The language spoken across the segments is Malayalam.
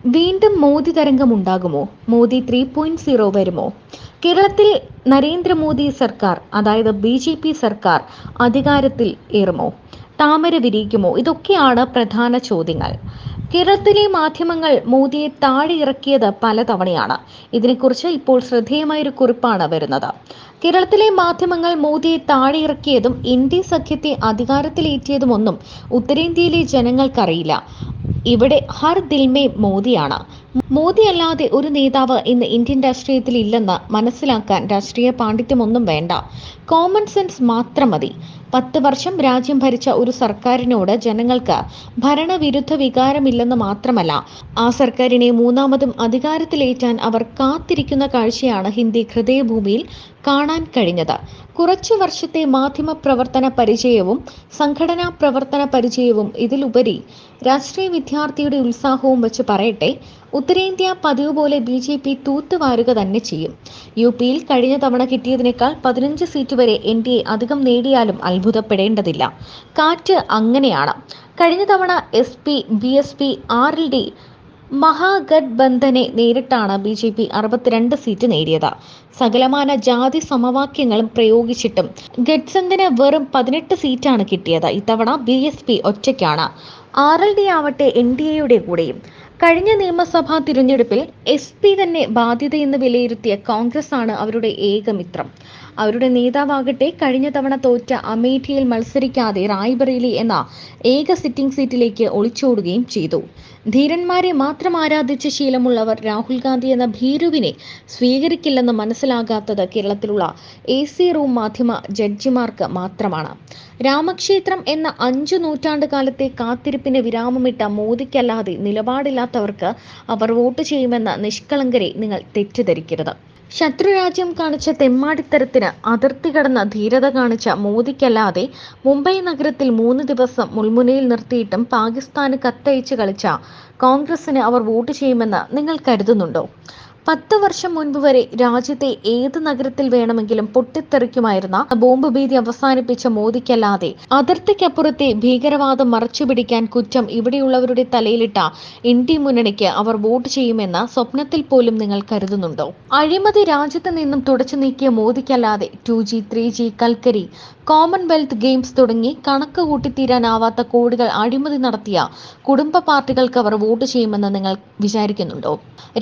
വീണ്ടും മോദി തരംഗം ഉണ്ടാകുമോ? മോദി 3.0 വരുമോ? കേരളത്തിൽ നരേന്ദ്രമോദി സർക്കാർ, അതായത് BJP സർക്കാർ അധികാരത്തിൽ ഏറുമോ? താമര വിരിയിക്കുമോ? ഇതൊക്കെയാണ് പ്രധാന ചോദ്യങ്ങൾ. കേരളത്തിലെ മാധ്യമങ്ങൾ മോദിയെ താഴെ ഇറക്കിയത് പലതവണയാണ്. ഇതിനെക്കുറിച്ച് ഇപ്പോൾ ശ്രദ്ധേയമായൊരു കുറിപ്പാണ് വരുന്നത്. കേരളത്തിലെ മാധ്യമങ്ങൾ മോദിയെ താഴെ ഇറക്കിയതും ഇന്ത്യ സഖ്യത്തെ അധികാരത്തിലേറ്റിയതുമൊന്നും ഉത്തരേന്ത്യയിലെ ജനങ്ങൾക്കറിയില്ല. ഇവിടെ ഹർ ദിൽ മേ മോദിയാണ്. മോദി അല്ലാതെ ഒരു നേതാവ് ഇന്ന് ഇന്ത്യൻ രാഷ്ട്രീയത്തിൽ ഇല്ലെന്ന് മനസ്സിലാക്കാൻ രാഷ്ട്രീയ പാണ്ഡിത്യമൊന്നും വേണ്ട. കോമൺ സെൻസ് മാത്രം മതി. 10 വർഷം രാജ്യം ഭരിച്ച ഒരു സർക്കാരിനോട് ജനങ്ങൾക്ക് ഭരണവിരുദ്ധ വികാരമില്ലെന്ന് മാത്രമല്ല, ആ സർക്കാരിനെ മൂന്നാമതും അധികാരത്തിലേറ്റാൻ അവർ കാത്തിരിക്കുന്ന കാഴ്ചയാണ് ഹിന്ദി ഹൃദയഭൂമിയിൽ കാണാൻ കഴിഞ്ഞത്. കുറച്ചു വർഷത്തെ മാധ്യമ പ്രവർത്തന പരിചയവും സംഘടനാ പ്രവർത്തന പരിചയവും ഇതിലുപരി രാഷ്ട്രീയ വിദ്യാർത്ഥിയുടെ ഉത്സാഹവും വെച്ച് പറയട്ടെ, ഉത്തരേന്ത്യ പതിവ് പോലെ BJP തൂത്തുവാരുക തന്നെ ചെയ്യും. UPയിൽ കഴിഞ്ഞ തവണ കിട്ടിയതിനേക്കാൾ 15 സീറ്റ് വരെ NDA അധികം നേടിയാലും അത്ഭുതപ്പെടേണ്ടതില്ല. കാറ്റ് അങ്ങനെയാണ്. കഴിഞ്ഞ തവണ SP, BSP, RLD മഹാഗഠബന്ധനെ നേരിട്ടാണ് BJP 62 സീറ്റ് നേടിയത്. സകലമാന ജാതി സമവാക്യങ്ങളും പ്രയോഗിച്ചിട്ടും ഗഡ്സന്തിന് വെറും 18 സീറ്റാണ് കിട്ടിയത്. ഇത്തവണ BSP ഒറ്റയ്ക്കാണ്. RLD ആവട്ടെ NDAയുടെ കൂടെയും. കഴിഞ്ഞ നിയമസഭാ തിരഞ്ഞെടുപ്പിൽ SP തന്നെ ബാധ്യതയെന്ന് വിലയിരുത്തിയ കോൺഗ്രസ് ആണ് അവരുടെ ഏക മിത്രം. അവരുടെ നേതാവാകട്ടെ കഴിഞ്ഞ തവണ തോറ്റ അമേഠിയിൽ മത്സരിക്കാതെ റായ്ബറേലി എന്ന ഏക സിറ്റിംഗ് സീറ്റിലേക്ക് ഒളിച്ചോടുകയും ചെയ്തു. ധീരന്മാരെ മാത്രം ആരാധിച്ച ശീലമുള്ളവർ രാഹുൽ ഗാന്ധി എന്ന ഭീരുവിനെ സ്വീകരിക്കില്ലെന്ന് മനസ്സിലാകാത്തത് കേരളത്തിലുള്ള AC റൂം മാധ്യമ ജഡ്ജിമാർക്ക് മാത്രമാണ്. രാമക്ഷേത്രം എന്ന 5 നൂറ്റാണ്ട് കാലത്തെ കാത്തിരിപ്പിന് വിരാമമിട്ട മോദിക്കല്ലാതെ നിലപാടില്ലാത്തവർക്ക് അവർ വോട്ട് ചെയ്യുമെന്ന നിഷ്കളങ്കരെ നിങ്ങൾ തെറ്റിദ്ധരിക്കരുത്. ശത്രുരാജ്യം കാണിച്ച തെമ്മാടിത്തരത്തിന് അതിർത്തി കടന്ന ധീരത കാണിച്ച മോദിക്കല്ലാതെ മുംബൈ നഗരത്തിൽ 3 ദിവസം മുൾമുനയിൽ നിർത്തിയിട്ടും പാകിസ്ഥാന് കത്തയച്ച് കളിച്ച കോൺഗ്രസിന് അവർ വോട്ട് ചെയ്യുമെന്ന് നിങ്ങൾ കരുതുന്നുണ്ടോ? 10 വർഷം മുൻപ് വരെ രാജ്യത്തെ ഏത് നഗരത്തിൽ വേണമെങ്കിലും പൊട്ടിത്തെറിക്കുമായിരുന്ന ബോംബ് ഭീതി അവസാനിപ്പിച്ച മോദിക്കല്ലാതെ അതിർത്തിക്കപ്പുറത്തെ ഭീകരവാദം മറച്ചുപിടിക്കാൻ കുറ്റം ഇവിടെയുള്ളവരുടെ തലയിലിട്ട ഇന്ത്യ മുന്നണിക്ക് അവർ വോട്ട് ചെയ്യുമെന്ന് സ്വപ്നത്തിൽ പോലും നിങ്ങൾ കരുതുന്നുണ്ടോ? അഴിമതി രാജ്യത്ത് നിന്നും തുടച്ചു നീക്കിയ മോദിക്കല്ലാതെ 2G, 3G, കൽക്കരി, കോമൺവെൽത്ത് ഗെയിംസ് തുടങ്ങി കണക്ക് കൂട്ടിത്തീരാനാവാത്ത കോടികൾ അഴിമതി നടത്തിയ കുടുംബ പാർട്ടികൾക്ക് അവർ വോട്ട് ചെയ്യുമെന്ന് നിങ്ങൾ വിചാരിക്കുന്നുണ്ടോ?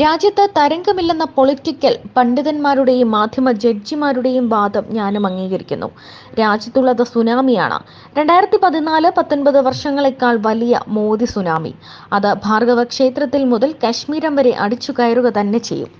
രാജ്യത്ത് തരംഗമില്ലെന്ന പൊളിറ്റിക്കൽ പണ്ഡിതന്മാരുടെയും മാധ്യമ ജഡ്ജിമാരുടെയും വാദം ഞാനും അംഗീകരിക്കുന്നു. രാജ്യത്തുള്ളത് സുനാമിയാണ്. 2014-19 വർഷങ്ങളെക്കാൾ വലിയ മോദി സുനാമി. അത് ഭാർഗവ ക്ഷേത്രത്തിൽ മുതൽ കശ്മീരം വരെ അടിച്ചു കയറുക തന്നെ ചെയ്യും.